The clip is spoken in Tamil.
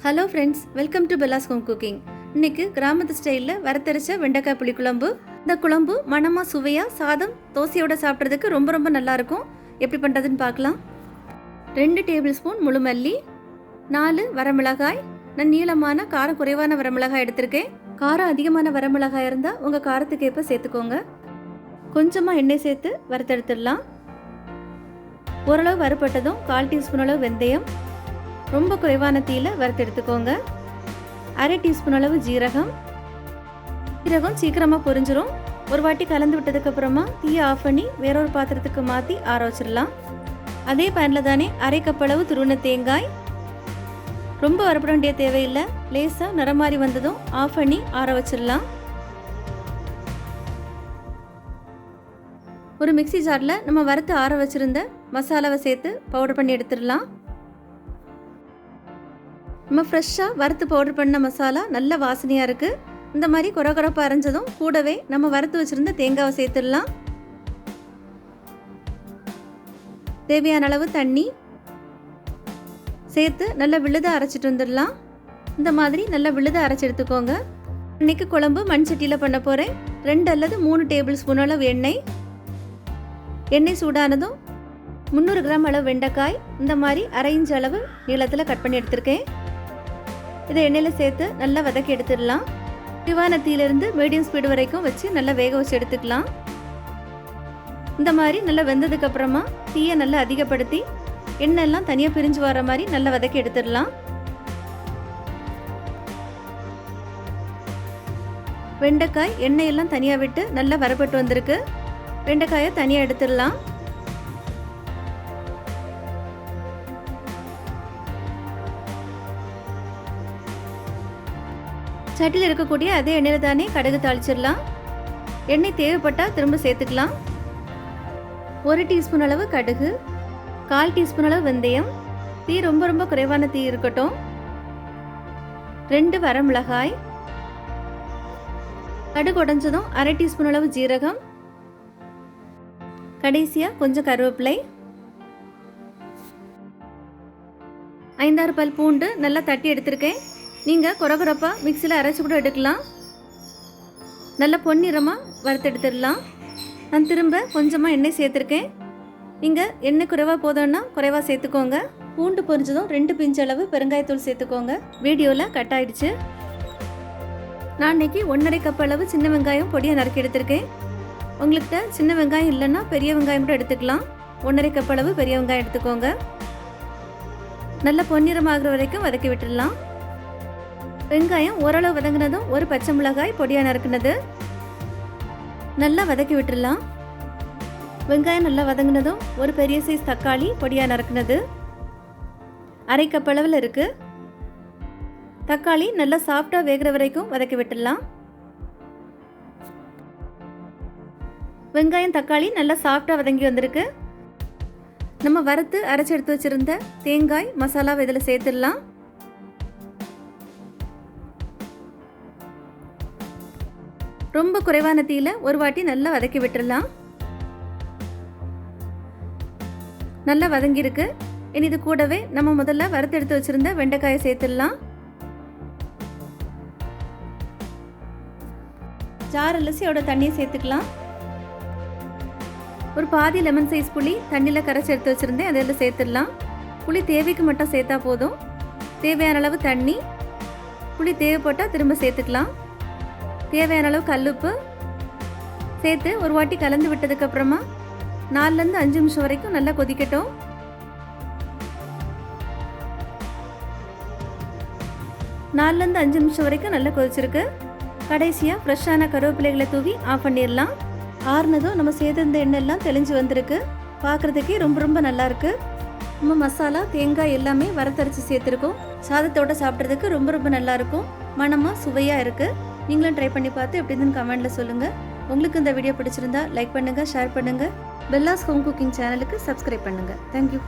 Hello friends, welcome to Bella's home cooking. இன்னைக்கு கிராமத்து ஸ்டைலில் வறுத்தரைச்ச வெண்டைக்காய் புளி குழம்பு. இந்த குழம்பு மணமாக சுவையாக சாதம் தோசையோட சாப்பிட்றதுக்கு ரொம்ப ரொம்ப நல்லாயிருக்கும். எப்படி பண்ணுறதுன்னு பார்க்கலாம். 2 டேபிள் ஸ்பூன் முழு மல்லி, 4 வரமிளகாய். நான் நீளமான காரம் குறைவான வரமிளகாய் எடுத்திருக்கேன். காரம் அதிகமான வரமிளகாய் இருந்தால் உங்கள் காரத்துக்கு ஏற்ப சேர்த்துக்கோங்க. கொஞ்சமாக எண்ணெய் சேர்த்து வறுத்தெடுத்துடலாம். ஓரளவு வறுப்பட்டதும் 1/4 டீஸ்பூன் அளவு வெந்தயம், ரொம்ப குறைவான தீயில வறுத்து எடுத்துக்கோங்க. 1/2 டீஸ்பூன் அளவு ஜீரகம். ஜீரகம் சீக்கிரமாக பொரிஞ்சிரும். ஒரு வாட்டி கலந்து விட்டதுக்கு அப்புறமா தீயை ஆஃப் பண்ணி வேறொரு பாத்திரத்துக்கு மாற்றி ஆற வச்சிடலாம். அதே பேனில் தானே 1/2 கப் அளவு துருவின தேங்காய். ரொம்ப வறுப்பட வேண்டிய தேவையில்லை. லேசாக நிறம் மாறி வந்ததும் ஆஃப் பண்ணி ஆற வச்சிடலாம். ஒரு மிக்சி ஜாரில் நம்ம வறுத்து ஆற வச்சுருந்த மசாலாவை சேர்த்து பவுடர் பண்ணி எடுத்துடலாம். நம்ம ஃப்ரெஷ்ஷாக வறுத்து பவுடர் பண்ண மசாலா நல்ல வாசனையாக இருக்குது. இந்த மாதிரி கொரகொரப்பாக அரைஞ்சதும் கூடவே நம்ம வறுத்து வச்சுருந்த தேங்காவை சேர்த்துடலாம். தேவையான அளவு தண்ணி சேர்த்து நல்லா விழுதாக அரைச்சிட்டு வந்துடலாம். இந்த மாதிரி நல்லா விழுதாக அரைச்சி எடுத்துக்கோங்க. இன்றைக்கி குழம்பு மண் சட்டியில் பண்ண போகிறேன். 2 அல்லது 3 டேபிள் ஸ்பூன் அளவு எண்ணெய். எண்ணெய் சூடானதும் 300 கிராம் அளவு வெண்டைக்காய் இந்த மாதிரி 1/2 இன்ச் அளவு நீளத்தில் கட் பண்ணி எடுத்திருக்கேன். இதை எண்ணெயில் சேர்த்து நல்லா வதக்கி எடுத்துடலாம். திவான தீயிலிருந்து மீடியம் ஸ்பீடு வரைக்கும் வச்சு நல்லா வேக வச்சு எடுத்துக்கலாம். இந்த மாதிரி நல்லா வெந்ததுக்கு அப்புறமா தீயை நல்லா அதிகப்படுத்தி எண்ணெய்லாம் தனியாக பிரிஞ்சு வர மாதிரி நல்லா வதக்கி எடுத்துடலாம். வெண்டைக்காய் எண்ணெயெல்லாம் தனியாக விட்டு நல்லா வரப்பட்டு வந்திருக்கு. வெண்டைக்காயை தனியாக எடுத்துடலாம். சட்டியில் இருக்கக்கூடிய அதே எண்ணெயில் தானே கடுகு தாளிச்சிடலாம். எண்ணெய் தேவைப்பட்டால் திரும்ப சேர்த்துக்கலாம். 1 டீஸ்பூன் அளவு கடுகு, 1/4 டீஸ்பூன் அளவு வெந்தயம். தீ ரொம்ப ரொம்ப குறைவான தீ இருக்கட்டும். 2 வரமிளகாய். கடுகு உடைஞ்சதும் 1/2 டீஸ்பூன் அளவு ஜீரகம். கடைசியாக கொஞ்சம் கருவேப்பிலை. 5-6 பல் பூண்டு நல்லா தட்டி எடுத்திருக்கேன். நீங்கள் கொரகொரப்பாக மிக்சியில் அரைச்சி கூட எடுக்கலாம். நல்லா பொன்னிறமாக வறுத்து எடுத்துடலாம். நான் திரும்ப கொஞ்சமாக எண்ணெய் சேர்த்துருக்கேன். நீங்கள் எண்ணெய் குறைவாக போதும்னா குறைவாக சேர்த்துக்கோங்க. பூண்டு பொரிஞ்சதும் 2 பிஞ்ச் அளவு பெருங்காயத்தூள் சேர்த்துக்கோங்க. வீடியோவில் கட் ஆகிடுச்சு. நான் இன்றைக்கி 1/2 கப் அளவு சின்ன வெங்காயம் பொடியாக நறுக்கி எடுத்திருக்கேன். உங்கள்கிட்ட சின்ன வெங்காயம் இல்லைன்னா பெரிய வெங்காயம் கூட எடுத்துக்கலாம். 1/2 கப் அளவு பெரிய வெங்காயம் எடுத்துக்கோங்க. நல்லா பொன்னிறமாகிற வரைக்கும் வதக்கி விட்டுடலாம். வெங்காயம் ஓரளவு வதங்கினதும் ஒரு பச்சை மிளகாய் பொடியாக நறுக்குனது நல்லா வதக்கி விட்டுடலாம். வெங்காயம் நல்லா வதங்கினதும் ஒரு பெரிய சைஸ் தக்காளி பொடியாக நறுக்குனது 1/2 கப் அளவில் இருக்குது. தக்காளி நல்லா சாஃப்டாக வேகிற வரைக்கும் வதக்கி விட்டுடலாம். வெங்காயம் தக்காளி நல்லா சாஃப்டாக வதங்கி வந்திருக்கு. நம்ம வறுத்து அரைச்சி எடுத்து வச்சுருந்த தேங்காய் மசாலாவை இதில் சேர்த்துடலாம். ரொம்ப குறைவான தீயில ஒரு வாட்டி நல்லா வதக்கி விட்டுடலாம். நல்லா வதங்கியிருக்கு. இனி இது கூடவே நம்ம முதல்ல வறுத்து எடுத்து வச்சிருந்த வெண்டைக்காயை சேர்த்துடலாம். ஜார் அலசியோட தண்ணியை சேர்த்துக்கலாம். ஒரு பாதி லெமன் சைஸ் புளி தண்ணியில் கரைச்சி எடுத்து வச்சுருந்தேன். அதில் சேர்த்துடலாம். புளி தேவைக்கு மட்டும் சேர்த்தா போதும். தேவையான அளவு தண்ணி. புளி தேவைப்பட்டால் திரும்ப சேர்த்துக்கலாம். தேவையான அளவு கல்லுப்பு சேர்த்து ஒரு வாட்டி கலந்து விட்டதுக்கு அப்புறமா 4லேருந்து 5 நிமிஷம் வரைக்கும் நல்லா கொதிக்கட்டும். நாலுலேருந்து 5 நிமிஷம் வரைக்கும் நல்லா கொதிச்சிருக்கு. கடைசியாக ஃப்ரெஷ்ஷான கருவேப்பிலைகளை தூவி ஆஃப் பண்ணிடலாம். ஆறுனதும் நம்ம சேர்த்திருந்த எண்ணெய்லாம் தெளிஞ்சு வந்திருக்கு. பார்க்குறதுக்கே ரொம்ப ரொம்ப நல்லாயிருக்கு. நம்ம மசாலா தேங்காய் எல்லாமே வறுத்தரைச்சி சேர்த்துருக்கோம். சாதத்தோடு சாப்பிட்றதுக்கு ரொம்ப ரொம்ப நல்லாயிருக்கும். மணமாக சுவையாக இருக்குது. நீங்களும் ட்ரை பண்ணி பார்த்து எப்படி இருந்துன்னு கமெண்ட்டில் சொல்லுங்கள். உங்களுக்கு இந்த வீடியோ பிடிச்சிருந்தா லைக் பண்ணுங்கள், ஷேர் பண்ணுங்கள். பெல்லாஸ் ஹோம் குக்கிங் சேனலுக்கு சப்ஸ்கிரைப் பண்ணுங்கள். தேங்க்யூ.